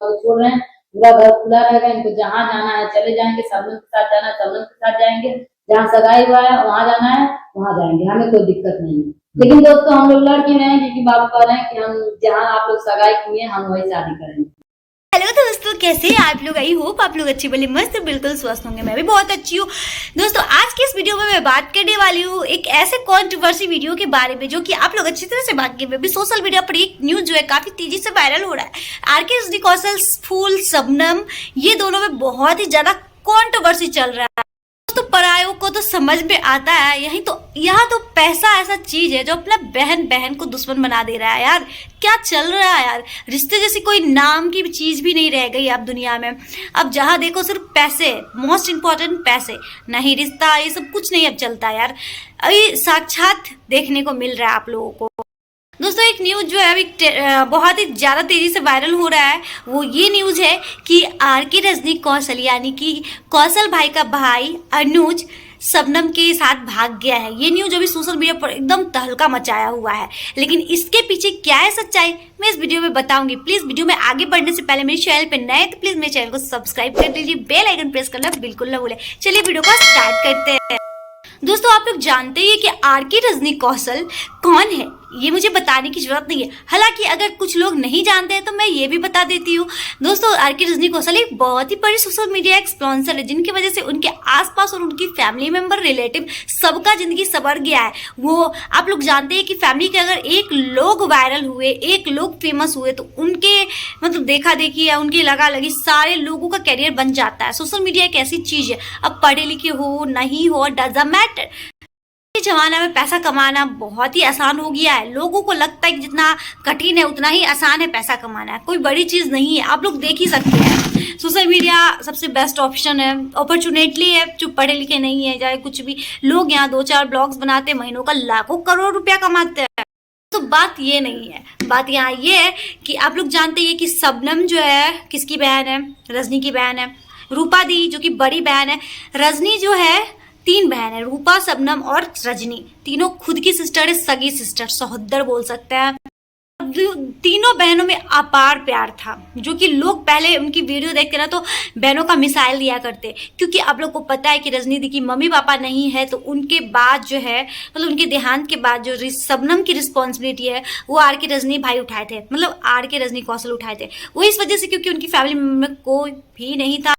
वो छोड़ रहे हैं, पूरा घर खुला रहेगा, इनको जहाँ जाना है चले जाएंगे, सबनम के साथ जाना है सबनम के साथ जाएंगे, जहाँ सगाई हुआ है वहां जाना है वहां जाएंगे, हमें कोई दिक्कत नहीं है। लेकिन दोस्तों हम लोग लड़की नहीं, क्योंकि बाबू कह रहे हैं कि हम जहाँ आप लोग सगाई किए हम वही शादी करेंगे। हेलो दोस्तों, कैसे हैं आप लोग? आई होप आप लोग अच्छी भली मस्त बिल्कुल स्वस्थ होंगे। मैं भी बहुत अच्छी हूँ। दोस्तों आज की इस वीडियो में मैं बात करने वाली हूँ एक ऐसे कंट्रोवर्सी वीडियो के बारे में जो कि आप लोग अच्छी तरह से बात किए। अभी सोशल मीडिया पर एक न्यूज जो है काफी तेजी से वायरल हो रहा है। आरके रजनी कौशल फूल सबनम ये दोनों में बहुत ही ज्यादा कंट्रोवर्सी चल रहा है। तो परायों को तो समझ में आता है, यहाँ तो पैसा ऐसा चीज है जो अपना बहन को दुश्मन बना दे रहा है। यार क्या चल रहा है यार, रिश्ते जैसी कोई नाम की चीज भी नहीं रह गई अब दुनिया में। अब जहाँ देखो सिर्फ पैसे, मोस्ट इम्पोर्टेंट पैसे, नहीं रिश्ता ये सब कुछ नहीं अब चलता यार। अभी साक्षात देखने को मिल रहा है आप लोगों को। दोस्तों एक न्यूज जो है अभी बहुत ही ज्यादा तेजी से वायरल हो रहा है, वो ये न्यूज है कि आरके रजनी कौशल यानी कि कौशल भाई का भाई अनुज सबनम के साथ भाग गया है। ये न्यूज अभी सोशल मीडिया पर एकदम तहलका मचाया हुआ है, लेकिन इसके पीछे क्या है सच्चाई मैं इस वीडियो में बताऊंगी। प्लीज वीडियो में आगे बढ़ने से पहले मेरे चैनल पे नए तो प्लीज मेरे चैनल को सब्सक्राइब कर लीजिए, बेल आइकन प्रेस करना बिल्कुल ना भूले। चलिए वीडियो को स्टार्ट करते हैं। दोस्तों आप लोग जानते हैं कि आरके रजनी कौशल कौन है, ये मुझे बताने की जरूरत नहीं है। हालांकि अगर कुछ लोग नहीं जानते हैं तो मैं ये भी बता देती हूँ। दोस्तों आरके रजनी कौशल एक बहुत ही बड़ी सोशल मीडिया एक्सप्लोंसर है, जिनकी वजह से उनके आसपास और उनकी फैमिली मेंबर, रिलेटिव सबका जिंदगी संवर गया है। वो आप लोग जानते हैं कि फैमिली के अगर एक लोग वायरल हुए, एक लोग फेमस हुए तो उनके मतलब देखा देखी या उनकी लगा लगी सारे लोगों का कैरियर बन जाता है। सोशल मीडिया एक ऐसी चीज है, अब पढ़े लिखे हो नहीं हो डजंट मैटर। जमाना में पैसा कमाना बहुत ही आसान हो गया है। लोगों को लगता है कि जितना कठिन है उतना ही आसान है पैसा कमाना है, कोई बड़ी चीज नहीं है। आप लोग देख ही सकते हैं सोशल मीडिया सबसे बेस्ट ऑप्शन है, अपॉर्चुनिटी है। जो पढ़े लिखे नहीं है चाहे कुछ भी, लोग यहाँ 2-4 ब्लॉग्स बनाते महीनों का लाखों करोड़ रुपया कमाते हैं। तो बात ये नहीं है, बात यहाँ ये है कि आप लोग जानते हैं कि सबनम जो है किसकी बहन है, रजनी की बहन है। रूपा दी जो कि बड़ी बहन है, रजनी जो है 3 बहन है, रूपा सबनम और रजनी। तीनों खुद की सिस्टर है, सगी सिस्टर, सहोदर बोल सकते हैं। तीनों बहनों में अपार प्यार था, जो कि लोग पहले उनकी वीडियो देखते ना तो बहनों का मिसाइल दिया करते। क्योंकि आप लोग को पता है कि रजनी दी की मम्मी पापा नहीं है, तो उनके बाद जो है मतलब उनके देहांत के बाद जो सबनम की रिस्पॉन्सिबिलिटी है वो आरके रजनी भाई उठाए थे, मतलब आरके रजनी कौशल उठाए थे। वो इस वजह से क्योंकि उनकी फैमिली में कोई भी नहीं था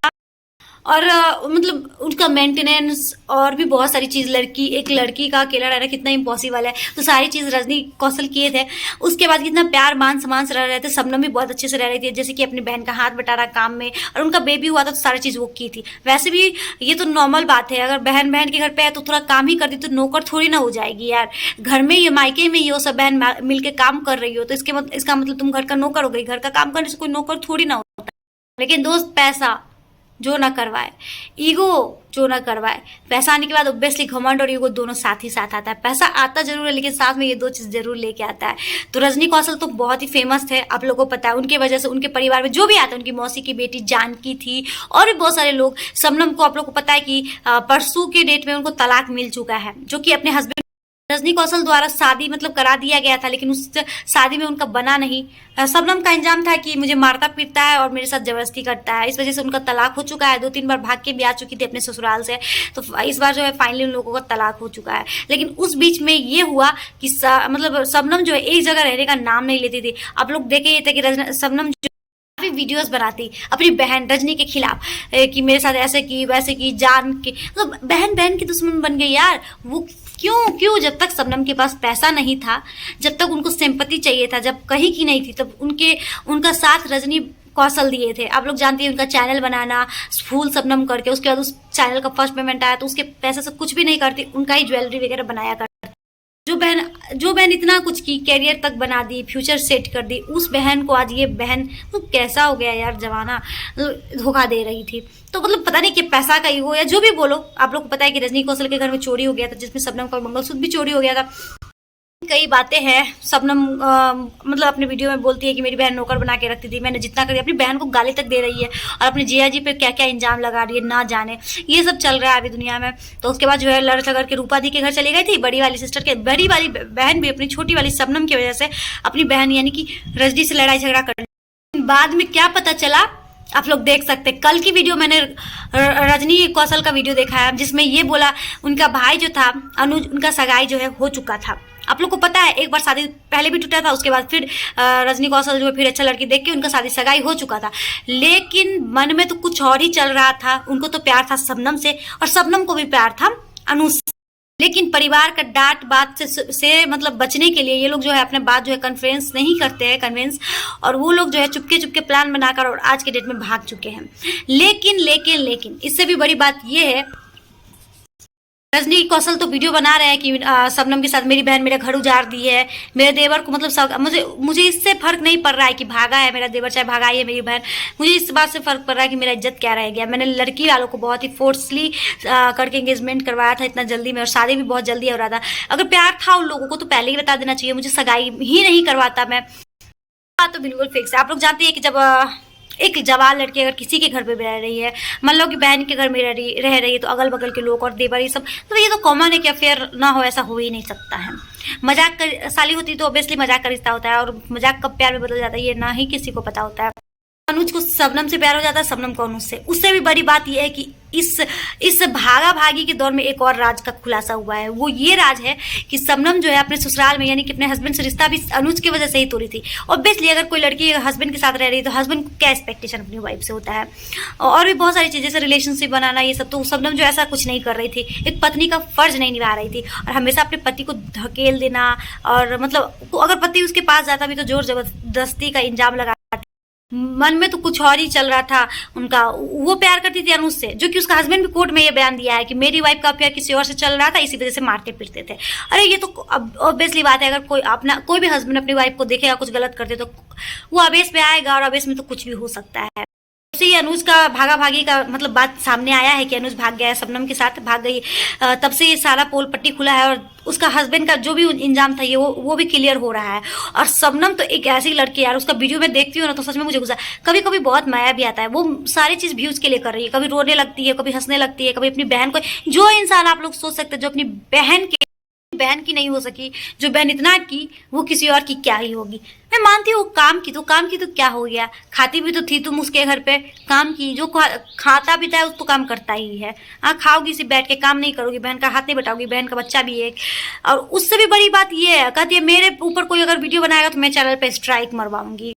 और मतलब उनका मेंटेनेंस और भी बहुत सारी चीज़, एक लड़की का अकेला रहना कितना इम्पॉसिबल है, तो सारी चीज़ रजनी कौशल किए थे। उसके बाद कितना प्यार मान सम्मान से रह रहे थे। सबनम भी बहुत अच्छे से रह रही थी, जैसे कि अपनी बहन का हाथ बटाना काम में, और उनका बेबी हुआ था तो सारी चीज़ वो की थी। वैसे भी ये तो नॉर्मल बात है, अगर बहन के घर पे है तो थोड़ा काम ही करती तो नौकर थोड़ी ना हो जाएगी यार। घर में ये मायके में ये सब बहन मिल के काम कर रही हो तो इसका मतलब तुम घर का नौकर हो गई। घर का काम करने से कोई नौकर थोड़ी ना होता। लेकिन दोस्त पैसा जो ना करवाए, ईगो जो ना करवाए। पैसा आने के बाद ऑब्वियसली घमंड और ईगो दोनों साथ ही साथ आता है। पैसा आता जरूर है लेकिन साथ में ये 2 चीज जरूर लेके आता है। तो रजनी कौशल तो बहुत ही फेमस थे, आप लोगों को पता है। उनके वजह से उनके परिवार में जो भी आता है, उनकी मौसी की बेटी जानकी थी और भी बहुत सारे लोग। सबनम को आप लोग को पता है कि परसों के डेट में उनको तलाक मिल चुका है, जो कि अपने हस्बैंड रजनी कौशल द्वारा शादी मतलब करा दिया गया था, लेकिन उस शादी में उनका बना नहीं। सबनम का इंजाम था कि मुझे मारता पीटता है और मेरे साथ जबरदस्ती करता है, इस वजह से उनका तलाक हो चुका है। 2-3 बार भाग के भी आ चुकी थी अपने ससुराल से, तो इस बार जो है फाइनली उन लोगों का तलाक हो चुका है। लेकिन उस बीच में ये हुआ कि मतलब सबनम जो है एक जगह रहने का नाम नहीं लेती थी। आप लोग देखे ये थे कि सबनम काफी वीडियोस बनाती अपनी बहन रजनी के खिलाफ कि मेरे साथ ऐसे की वैसे की, जान के मतलब बहन की दुश्मन बन गई यार। वो क्यों जब तक सबनम के पास पैसा नहीं था, जब तक उनको सिंपैथी चाहिए था, जब कहीं की नहीं थी, तब उनका साथ रजनी कौशल दिए थे। आप लोग जानते हैं उनका चैनल बनाना फूल सबनम करके, उसके बाद उस चैनल का फर्स्ट पेमेंट आया तो उसके पैसे से कुछ भी नहीं करती, उनका ही ज्वेलरी वगैरह बनाया करती। जो बहन इतना कुछ की, कैरियर तक बना दी, फ्यूचर सेट कर दी, उस बहन को आज ये बहन तो कैसा हो गया यार, जमाना धोखा दे रही थी। तो मतलब पता नहीं कि पैसा का ही हो या जो भी बोलो। आप लोग को पता है कि रजनी कौशल के घर में चोरी हो गया था, जिसमें सबनम का मंगलसूत्र भी चोरी हो गया था। कई बातें हैं सबनम मतलब अपने वीडियो में बोलती है कि मेरी बहन नौकर बना के रखती थी, मैंने जितना कर दिया। अपनी बहन को गाली तक दे रही है और अपने जिया जी पे क्या क्या इंजाम लगा रही है ना जाने। ये सब चल रहा है अभी दुनिया में। तो उसके बाद जो है लड़ झगड़ के रूपा दी के घर चली गई थी। बड़ी वाली बहन भी अपनी छोटी वाली सबनम की वजह से अपनी बहन यानी कि रजनी से लड़ाई झगड़ा कर बाद में क्या पता चला आप लोग देख सकते हैं। कल की वीडियो मैंने रजनी कौशल का वीडियो देखा है, जिसमें ये बोला उनका भाई जो था अनुज, उनका सगाई जो है हो चुका था। आप लोग को पता है एक बार शादी पहले भी टूटा था, उसके बाद फिर रजनी कौशल जो है फिर अच्छा लड़की देख के उनका शादी सगाई हो चुका था, लेकिन मन में तो कुछ और ही चल रहा था। उनको तो प्यार था शबनम से और शबनम को भी प्यार था अनुज से। लेकिन परिवार का डांट बात से मतलब बचने के लिए ये लोग जो है अपने बात जो है कन्फ्रेंस नहीं करते हैं, कन्वेंस, और वो लोग जो है चुपके चुपके प्लान बनाकर और आज के डेट में भाग चुके हैं। लेकिन इससे भी बड़ी बात ये है, रजनी कौशल तो वीडियो बना रहे हैं कि शबनम के साथ मेरी बहन मेरा घर उजाड़ दी है, मेरे देवर को मतलब मुझे इससे फर्क नहीं पड़ रहा है कि भागा है मेरा देवर चाहे भागा है मेरी बहन, मुझे इस बात से फर्क पड़ रहा है कि मेरा इज्जत क्या रह गया। मैंने लड़की वालों को बहुत ही फोर्सली करके एंगेजमेंट करवाया था इतना जल्दी में, और शादी भी बहुत जल्दी हो रहा था। अगर प्यार था उन लोगों को तो पहले ही बता देना चाहिए, मुझे सगाई ही नहीं करवाता मैं। बात तो बिल्कुल फिक्स है। आप लोग जानते हैं कि जब एक जवान लड़की अगर किसी के घर पे रह रही है, मान लो कि बहन के घर में रह रही है, तो अगल बगल के लोग और देवर ये सब, तो ये तो कॉमन है कि अफेयर ना हो, ऐसा हो ही नहीं सकता है। मजाक कर साली होती तो ऑब्वियसली मजाक का रिश्ता होता है, और मजाक कब प्यार में बदल जाता है ये ना ही किसी को पता होता है। अनुज को शबनम से प्यार हो जाता है, शबनम को अनुज से। उससे भी बड़ी बात यह है कि इस भागा भागी के दौर में एक और राज का खुलासा हुआ है। वो ये राज है कि शबनम जो है अपने ससुराल में यानी कि अपने हस्बैंड से रिश्ता भी अनुज की वजह से ही तोड़ी थी। ऑब्वियसली अगर कोई लड़की हस्बैंड के साथ रह रही है तो हस्बैंड को क्या एक्सपेक्टेशन अपनी वाइफ से होता है, और भी बहुत सारी चीजें जैसे रिलेशनशिप बनाना ये सब। तो शबनम जो ऐसा कुछ नहीं कर रही थी, एक पत्नी का फर्ज नहीं निभा रही थी, और हमेशा अपने पति को धकेल देना, और मतलब तो अगर पति उसके पास जाता भी तो जोर जबरदस्ती का इंजाम लगा, मन में तो कुछ और ही चल रहा था उनका। वो प्यार करती थी अनुज से, जो कि उसका हस्बैंड भी कोर्ट में ये बयान दिया है कि मेरी वाइफ का प्यार किसी और से चल रहा था, इसी वजह से मारते पीटते थे। अरे ये तो ऑब्वियसली बात है, अगर कोई भी हस्बैंड अपनी वाइफ को देखेगा कुछ गलत करते तो वो आवेश में आएगा, और आवेश में तो कुछ भी हो सकता है। से अनुज का भागा भागी का मतलब बात सामने आया है कि अनुज भाग गया है, शबनम के साथ भाग गई, तब से ये सारा पोल पट्टी खुला है, और उसका हस्बैंड का जो भी इंजाम था ये वो भी क्लियर हो रहा है। और शबनम तो एक ऐसी लड़की यार, उसका वीडियो में देखती हूँ ना तो सच में मुझे गुस्सा, कभी कभी बहुत माया भी आता है। वो सारी चीज व्यूज के लिए कर रही है, कभी रोने लगती है, कभी हंसने लगती है, कभी अपनी बहन को, जो इंसान आप लोग सोच सकते हैं जो अपनी बहन की नहीं हो सकी, जो बहन इतना की वो किसी और की क्या ही होगी। मैं मानती हूँ काम की तो क्या हो गया, खाती भी तो थी तुम उसके घर पे, काम की, जो खाता पीता है उसको काम करता ही है। हाँ खाओगी सिर्फ बैठ के, काम नहीं करोगी, बहन का हाथ नहीं बटाओगी, बहन का बच्चा भी एक। और उससे भी बड़ी बात ये है, कहती है मेरे ऊपर कोई अगर वीडियो बनाएगा तो मैं चैनल पे स्ट्राइक मरवाऊंगी।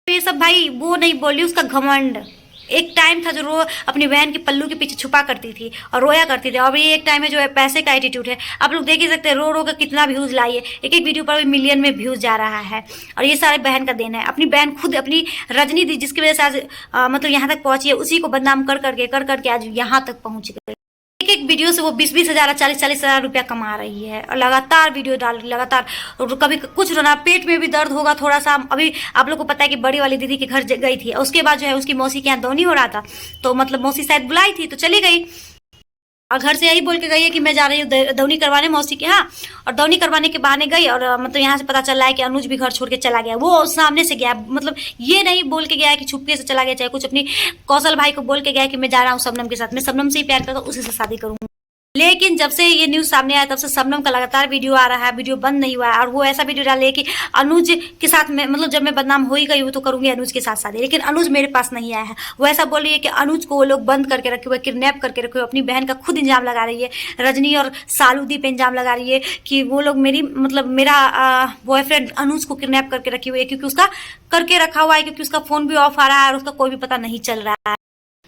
ये सब भाई वो नहीं बोल रही, उसका घमंड। एक टाइम था जो अपनी बहन के पल्लू के पीछे छुपा करती थी और रोया करती थी, और ये एक टाइम है जो है पैसे का एटीट्यूड है। आप लोग देख ही सकते हैं रो कर कितना व्यूज लाई है, एक वीडियो पर मिलियन में व्यूज जा रहा है, और ये सारे बहन का देन है। अपनी बहन खुद अपनी रजनी दी जिसकी वजह से आज मतलब यहाँ तक पहुंची है, उसी को बदनाम कर करके आज यहाँ तक पहुंच गई। एक वीडियो से वो 20-20 हज़ार 40-40 हज़ार रुपया कमा रही है, और लगातार वीडियो डाल रही, लगातार। और कभी कुछ रोना, पेट में भी दर्द होगा थोड़ा सा। अभी आप लोग को पता है कि बड़ी वाली दीदी के घर गई थी, उसके बाद जो है उसकी मौसी के यहाँ दौनी हो रहा था, तो मतलब मौसी शायद बुलाई थी तो चली गई, और घर से यही बोल के गई है कि मैं जा रही हूँ दौनी करवाने मौसी के यहाँ। और दौनी करवाने के बहाने गई, और मतलब यहाँ से पता चल रहा है कि अनुज भी घर छोड़ के चला गया। वो सामने से गया, मतलब ये नहीं बोल के गया है कि छुपके से चला गया, चाहे कुछ अपनी कौशल भाई को बोल के गया कि मैं जा रहा हूँ शबनम के साथ, मैं शबनम से ही प्यार करता हूँ, उसी से शादी करूँगा। लेकिन जब से ये न्यूज सामने आया तब से शबनम का लगातार वीडियो आ रहा है, वीडियो बंद नहीं हुआ है। और वो ऐसा वीडियो डाले कि अनुज के साथ में, मतलब जब मैं बदनाम हो ही गई हूँ तो करूंगी अनुज के साथ शादी, लेकिन अनुज मेरे पास नहीं आया है। वो ऐसा बोल रही है कि अनुज को वो लोग बंद करके रखे हुए, किडनैप करके रखे हुए। अपनी बहन का खुद इंजाम लगा रही है, रजनी और सालूदी पे इंजाम लगा रही है कि वो लोग मेरा बॉयफ्रेंड अनुज को किडनैप करके रखे हुए, क्योंकि उसका करके रखा हुआ है, क्योंकि उसका फोन भी ऑफ आ रहा है और उसका कोई भी पता नहीं चल रहा है।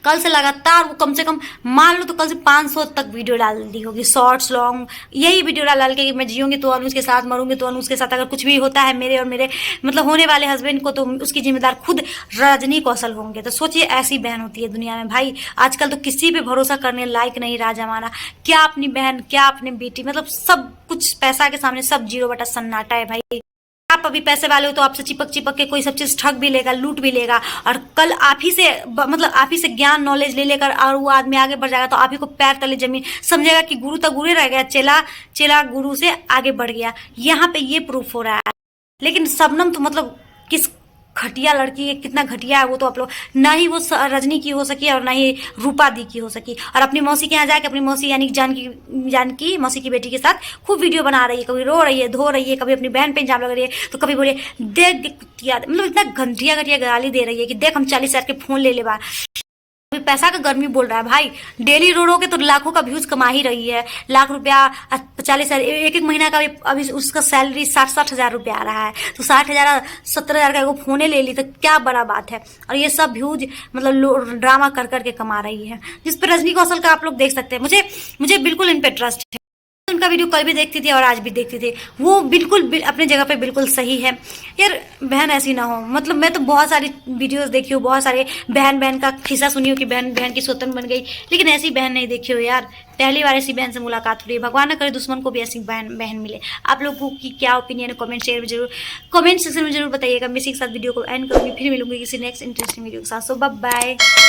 कल से लगातार वो कम से कम मान लो तो कल से 500 तक वीडियो डाल दी होगी, शॉर्ट्स लॉन्ग, यही वीडियो डाल के कि मैं जीऊंगी तो अनुज के साथ, मरूंगी तो अनुज के साथ। अगर कुछ भी होता है मेरे और मेरे मतलब होने वाले हस्बैंड को तो उसकी जिम्मेदार खुद रजनी कौशल होंगे। तो सोचिए ऐसी बहन होती है दुनिया में भाई। आजकल तो किसी पे भरोसा करने लायक नहीं रहा जमाना, क्या अपनी बहन क्या अपनी बेटी, मतलब सब कुछ पैसा के सामने सब 0 सन्नाटा है भाई। आप अभी पैसे वाले हो तो आपसे चिपक के कोई सब चीज ठग भी लेगा, लूट भी लेगा, और कल आप ही से ज्ञान नॉलेज ले लेकर और वो आदमी आगे बढ़ जाएगा तो आप ही को पैर तले जमीन समझेगा कि गुरु तो गुरु रह गया, चेला गुरु से आगे बढ़ गया। यहाँ पे ये प्रूफ हो रहा है। लेकिन शबनम तो मतलब घटिया लड़की है, कितना घटिया है वो तो आप लोग, ना ही वो रजनी की हो सकी और ना ही रूपा दी की हो सकी। और अपनी मौसी के यहाँ जाके अपनी मौसी यानी जानकी मौसी की बेटी के साथ खूब वीडियो बना रही है, कभी रो रही है, धो रही है, कभी अपनी बहन पे इल्जाम लगा रही है, तो कभी बोले देख देख कुतिया, मतलब इतना घटिया घटिया गाली दे रही है कि देख हम 40,000 के फोन ले बा। अभी पैसा का गर्मी बोल रहा है भाई, डेली रो के तो लाखों का व्यूज कमा ही रही है, लाख रुपया 40,000 एक महीना का अभी उसका सैलरी 60 हजार रुपया आ रहा है, तो 60,000 70,000 का वो फोने ले ली तो क्या बड़ा बात है। और ये सब व्यूज मतलब ड्रामा कर करके कमा रही है, जिस पर रजनी कौशल का आप लोग देख सकते हैं। मुझे बिल्कुल इन पे ट्रस्ट है, उनका वीडियो कल भी देखती थी और आज भी देखती थी, वो बिल्कुल अपने जगह पे बिल्कुल सही है। यार बहन ऐसी ना हो, मतलब मैं तो बहुत सारी वीडियोस देखी हूँ, बहुत सारे बहन का किस्सा सुनी हूँ कि बहन की स्वतंत्र बन गई, लेकिन ऐसी बहन नहीं देखी हो यार। पहली बार ऐसी बहन से मुलाकात हो रही है, भगवान न करे दुश्मन को भी ऐसी बहन मिले। आप लोगों की क्या ओपिनियन है कमेंट सेक्शन में जरूर बताइएगा। मैं इसी के साथ वीडियो को एंड करूँगी, फिर मिलूंगी किसी नेक्स्ट इंटरेस्टिंग वीडियो के साथ। सो बाय बाय।